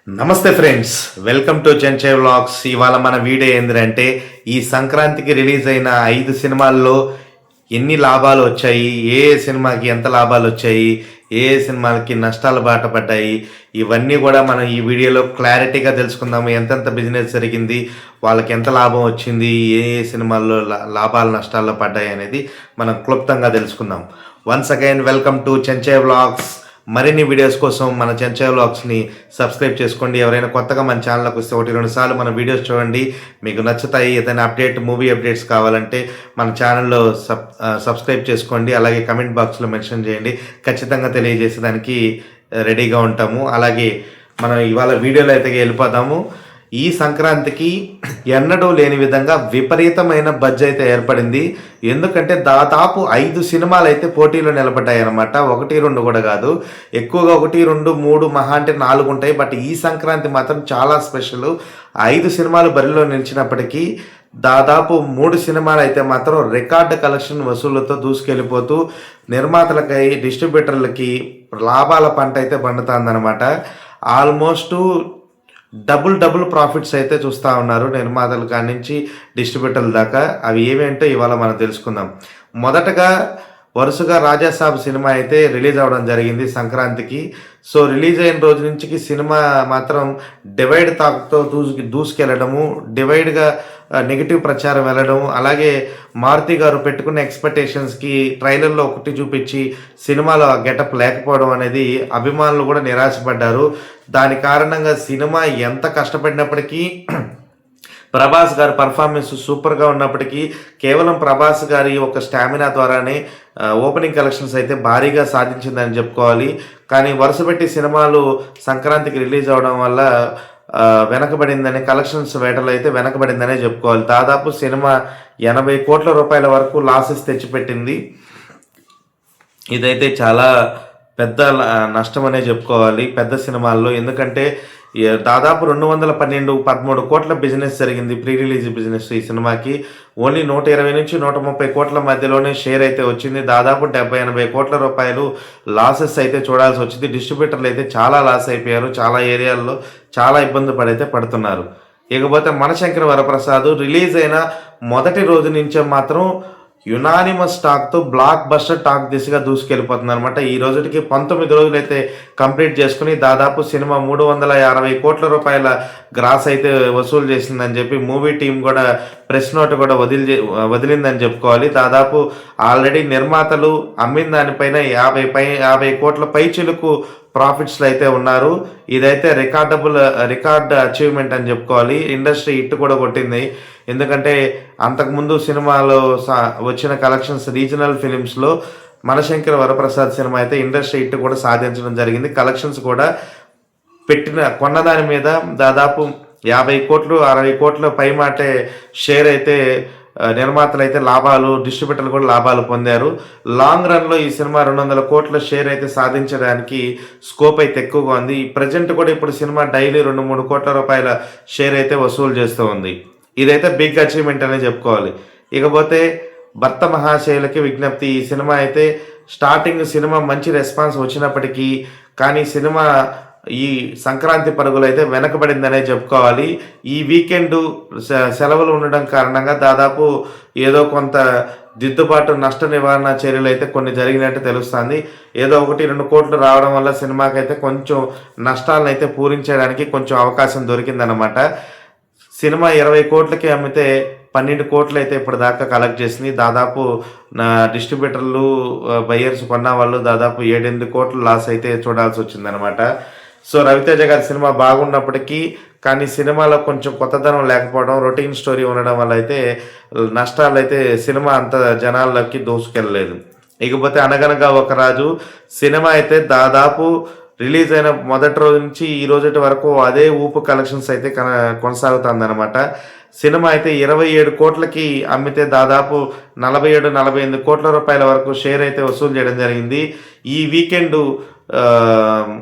నమస్తే friends, welcome to Chenchay vlogs. ఇవాళ మన వీడియో ఏంటంటే ఈ సంక్రాంతికి రిలీజ్ అయిన 5 సినిమాల్లో ఎన్ని లాభాలు వచ్చాయి, ఏ సినిమాకి ఎంత లాభాలు వచ్చాయి, ఏ సినిమాలకి నష్టాలు బాట పడ్డాయి, ఇవన్నీ కూడా మనం ఈ వీడియోలో క్లారిటీగా తెలుసుకుందాము. ఎంతెంత బిజినెస్ జరిగింది, వాళ్ళకి ఎంత లాభం వచ్చింది, ఏ సినిమాల్లో లాభాలు నష్టాల్లో పడ్డాయి అనేది మనం క్లుప్తంగా తెలుసుకుందాం. Once again welcome to Chenchay vlogs. మరిన్ని వీడియోస్ కోసం మన చెంచయ్ వ్లాగ్స్ని సబ్స్క్రైబ్ చేసుకోండి. ఎవరైనా కొత్తగా మన ఛానల్కి వస్తే 1-2 సార్లు మన వీడియోస్ చూడండి, మీకు నచ్చుతాయి. ఏదైనా మూవీ అప్డేట్స్ కావాలంటే మన ఛానల్లో సబ్స్క్రైబ్ చేసుకోండి. అలాగే కమెంట్ బాక్స్లో మెన్షన్ చేయండి, ఖచ్చితంగా తెలియజేసేదానికి రెడీగా ఉంటాము. అలాగే మనం ఇవాళ వీడియోలో అయితే వెళ్ళిపోదాము. ఈ సంక్రాంతికి ఎన్నడూ లేని విధంగా విపరీతమైన బడ్జెట్ అయితే ఏర్పడింది. ఎందుకంటే దాదాపు 5 సినిమాలు అయితే పోటీలో నిలబడ్డాయి అన్నమాట. 1-2 కూడా కాదు, ఎక్కువగా 1-2, 3 మహా అంటే 4 ఉంటాయి. బట్ ఈ సంక్రాంతి మాత్రం చాలా స్పెషల్. 5 సినిమాలు బరిలో నిలిచినప్పటికీ దాదాపు 3 సినిమాలు అయితే మాత్రం రికార్డు కలెక్షన్ వసూళ్లతో దూసుకెళ్ళిపోతూ నిర్మాతలకి, డిస్ట్రిబ్యూటర్లకి లాభాల పంట అయితే పండుతుందన్నమాట. ఆల్మోస్ట్ డబుల్ ప్రాఫిట్స్ అయితే చూస్తూ ఉన్నారు నిర్మాతల కాడి నుంచి డిస్ట్రిబ్యూటర్ల దాకా. అవి ఏమేంటో ఇవాళ మనం తెలుసుకుందాం. మొదటగా వరుసగా రాజాసాబ్ సినిమా అయితే రిలీజ్ అవ్వడం జరిగింది సంక్రాంతికి. సో రిలీజ్ అయిన రోజు నుంచి సినిమా మాత్రం డివైడ్ టాక్తో దూసుకెళ్ళడము, డివైడ్గా నెగిటివ్ ప్రచారం వెళ్ళడం, అలాగే మారుతి గారు పెట్టుకున్న ఎక్స్పెక్టేషన్స్కి ట్రైలర్లో ఒకటి చూపించి సినిమాలో గెటప్ లేకపోవడం అనేది అభిమానులు కూడా నిరాశపడ్డారు. దాని కారణంగా సినిమా ఎంత కష్టపడినప్పటికీ ప్రభాస్ గారి పర్ఫార్మెన్స్ సూపర్గా ఉన్నప్పటికీ కేవలం ప్రభాస్ గారి ఒక స్టామినా ద్వారానే ఓపెనింగ్ కలెక్షన్స్ అయితే భారీగా సాధించిందని చెప్పుకోవాలి. కానీ వరుసపెట్టి సినిమాలు సంక్రాంతికి రిలీజ్ అవడం వల్ల వెనకబడిందని, కలెక్షన్స్ వేటలో అయితే వెనకబడిందనే చెప్పుకోవాలి. దాదాపు సినిమా 80 కోట్ల రూపాయల వరకు లాసెస్ తెచ్చిపెట్టింది. ఇదైతే చాలా పెద్ద నష్టం అనే చెప్పుకోవాలి పెద్ద సినిమాల్లో. ఎందుకంటే దాదాపు 212-13 కోట్ల బిజినెస్ జరిగింది, ప్రీ రిలీజ్ బిజినెస్ ఈ సినిమాకి. ఓన్లీ 120 నుంచి 130 కోట్ల మధ్యలోనే షేర్ అయితే వచ్చింది. దాదాపు 70-80 కోట్ల రూపాయలు లాసెస్ అయితే చూడాల్సి వచ్చింది. డిస్ట్రిబ్యూటర్లు అయితే చాలా లాస్ అయిపోయారు, చాలా ఏరియాల్లో చాలా ఇబ్బంది పడైతే పడుతున్నారు. ఇకపోతే మనశంకర వరప్రసాద్ రిలీజ్ అయిన మొదటి రోజు నుంచే మాత్రం యునానిమస్ టాక్తో బ్లాక్ బస్టర్ టాక్ దిశగా దూసుకెళ్ళిపోతుంది అనమాట. ఈ రోజుకి 19 రోజులు అయితే కంప్లీట్ చేసుకుని దాదాపు సినిమా 350 కోట్ల రూపాయల గ్రాస్ అయితే వసూలు చేసిందని చెప్పి మూవీ టీం కూడా ప్రెస్ నోట్ కూడా వదిలిందని చెప్పుకోవాలి. దాదాపు ఆల్రెడీ నిర్మాతలు అమ్మిన దానిపైన 50 కోట్ల పైచిలుకు ప్రాఫిట్స్లో అయితే ఉన్నారు. ఇదైతే రికార్డ్ అచీవ్మెంట్ అని చెప్పుకోవాలి. ఇండస్ట్రీ హిట్ కూడా కొట్టింది. ఎందుకంటే అంతకుముందు సినిమాలో వచ్చిన కలెక్షన్స్ రీజనల్ ఫిలిమ్స్లో మనశంకర వరప్రసాద్ సినిమా అయితే ఇండస్ట్రీ హిట్ కూడా సాధించడం జరిగింది. కలెక్షన్స్ కూడా కొన్న దాని మీద దాదాపు 50 కోట్లు 60 కోట్ల పైమాటే షేర్ అయితే నిర్మాతలు అయితే లాభాలు, డిస్ట్రిబ్యూటర్లు కూడా లాభాలు పొందారు. లాంగ్ రన్లో ఈ సినిమా 200 కోట్ల షేర్ అయితే సాధించడానికి స్కోప్ అయితే ఎక్కువగా ఉంది. ప్రజెంట్ కూడా ఇప్పుడు సినిమా డైలీ 2-3 కోట్ల రూపాయల షేర్ అయితే వసూలు చేస్తూ ఉంది. ఇదైతే బిగ్ అచీవ్మెంట్ అనే చెప్పుకోవాలి. ఇకపోతే భర్త మహాశయులకి విజ్ఞప్తి. ఈ సినిమా అయితే స్టార్టింగ్ సినిమా మంచి రెస్పాన్స్ వచ్చినప్పటికీ కానీ సినిమా ఈ సంక్రాంతి పరుగులు అయితే వెనకబడిందనే చెప్పుకోవాలి. ఈ వీకెండ్ సెలవులు ఉండడం కారణంగా దాదాపు ఏదో కొంత దిద్దుబాటు, నష్ట నివారణ చర్యలు అయితే కొన్ని జరిగినట్టు తెలుస్తుంది. ఏదో 1-2 కోట్లు రావడం వల్ల సినిమాకైతే కొంచెం నష్టాలను అయితే పూరించడానికి కొంచెం అవకాశం దొరికిందనమాట. సినిమా 20 కోట్లకి అమ్మితే 12 కోట్లు అయితే ఇప్పటిదాకా కలెక్ట్ చేసింది. దాదాపు డిస్ట్రిబ్యూటర్లు, బయ్యర్స్ కొన్న వాళ్ళు దాదాపు 7-8 కోట్లు లాస్ అయితే చూడాల్సి వచ్చిందనమాట. సో రవితేజ గారి సినిమా బాగున్నప్పటికీ కానీ సినిమాలో కొంచెం కొత్తదనం లేకపోవడం, రొటీన్ స్టోరీ ఉండడం వల్ల అయితే నష్టాలు అయితే సినిమా అంత జనాల్లోకి దూసుకెళ్ళలేదు. ఇకపోతే అనగనగా ఒక రాజు సినిమా అయితే దాదాపు రిలీజ్ అయిన మొదటి రోజు నుంచి ఈ రోజు వరకు అదే ఊపు కలెక్షన్స్ అయితే కొనసాగుతుందన్నమాట. సినిమా అయితే 27 కోట్లకి అమ్మితే దాదాపు 47-48 కోట్ల రూపాయల వరకు షేర్ అయితే వసూలు చేయడం జరిగింది. ఈ వీకెండ్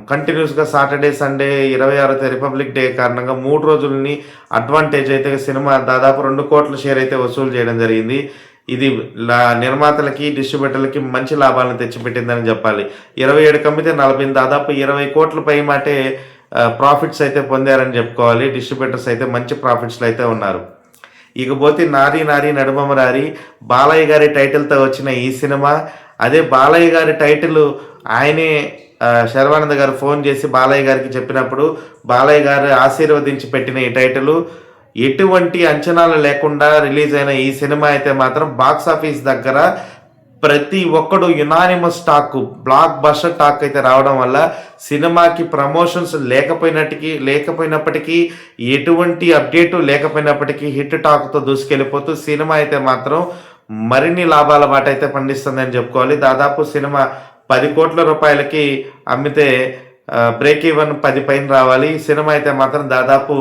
కంటిన్యూస్గా సాటర్డే, సండే, 26వ రిపబ్లిక్ డే కారణంగా 3 రోజులని అడ్వాంటేజ్ అయితే సినిమా దాదాపు 2 కోట్ల షేర్ అయితే వసూలు చేయడం జరిగింది. ఇది నిర్మాతలకి, డిస్ట్రిబ్యూటర్లకి మంచి లాభాలను తెచ్చిపెట్టిందని చెప్పాలి. 27 కమ్మితే 40, దాదాపు 20 కోట్ల పై మాటే ప్రాఫిట్స్ అయితే పొందారని చెప్పుకోవాలి. డిస్ట్రిబ్యూటర్స్ అయితే మంచి ప్రాఫిట్స్లో అయితే ఉన్నారు. ఇకపోతే నారీ నారీ నడుమమరారి బాలయ్య గారి టైటిల్తో వచ్చిన ఈ సినిమా, అదే బాలయ్య గారి టైటిల్ ఆయనే శర్వానంద్ గారు ఫోన్ చేసి బాలయ్య గారికి చెప్పినప్పుడు బాలయ్య గారు ఆశీర్వదించి పెట్టిన ఈ టైటిల్ ఎటువంటి అంచనాలు లేకుండా రిలీజ్ అయిన ఈ సినిమా అయితే మాత్రం బాక్స్ ఆఫీస్ దగ్గర ప్రతి ఒక్కడు unanimous talk, block buster talk అయితే రావడం వల్ల సినిమాకి ప్రమోషన్స్ లేకపోయినప్పటికీ ఎటువంటి అప్డేటు లేకపోయినప్పటికీ హిట్ టాక్తో దూసుకెళ్ళిపోతూ సినిమా అయితే మాత్రం మరిన్ని లాభాల బాట అయితే పండిస్తుందని చెప్పుకోవాలి. దాదాపు సినిమా 10 కోట్ల రూపాయలకి అమ్మితే బ్రేక్ ఈవెన్ 10 పైన రావాలి. సినిమా అయితే మాత్రం దాదాపు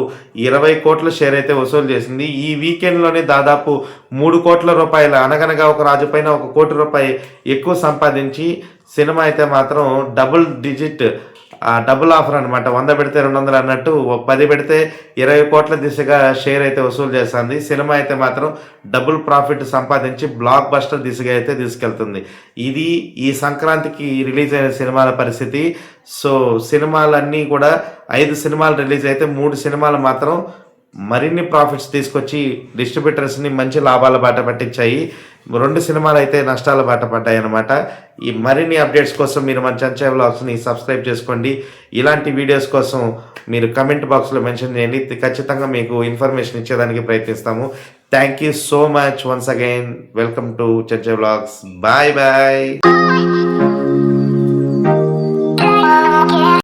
20 కోట్ల షేర్ అయితే వసూలు చేసింది. ఈ వీకెండ్లోనే దాదాపు 3 కోట్ల రూపాయలు, అనగనగా ఒక రాజు పైన 1 కోటి రూపాయలు ఎక్కువ సంపాదించి సినిమా అయితే మాత్రం డబుల్ ఆఫర్ అనమాట. 100 పెడితే 200 అన్నట్టు 10 పెడితే 20 కోట్ల దిశగా షేర్ అయితే వసూలు చేస్తుంది. సినిమా అయితే మాత్రం డబుల్ ప్రాఫిట్ సంపాదించి బ్లాక్ బస్టర్ దిశగా అయితే తీసుకెళ్తుంది. ఇది ఈ సంక్రాంతికి రిలీజ్ అయిన సినిమాల పరిస్థితి. సో సినిమాలన్నీ కూడా 5 సినిమాలు రిలీజ్ అయితే 3 సినిమాలు మాత్రం మరిన్ని ప్రాఫిట్స్ తీసుకొచ్చి డిస్ట్రిబ్యూటర్స్ని మంచి లాభాల బాట పట్టించాయి. 2 సినిమాలు అయితే నష్టాల బాట పడ్డాయి అన్నమాట. ఈ మరిన్ని అప్డేట్స్ కోసం మీరు మన చెంచా వ్లాగ్స్ని సబ్స్క్రైబ్ చేసుకోండి. ఇలాంటి వీడియోస్ కోసం మీరు కమెంట్ బాక్స్లో మెన్షన్ చేయండి. ఖచ్చితంగా మీకు ఇన్ఫర్మేషన్ ఇచ్చేదానికి ప్రయత్నిస్తాము. Thank you so much once again. Welcome to Chencha vlogs. Bye bye.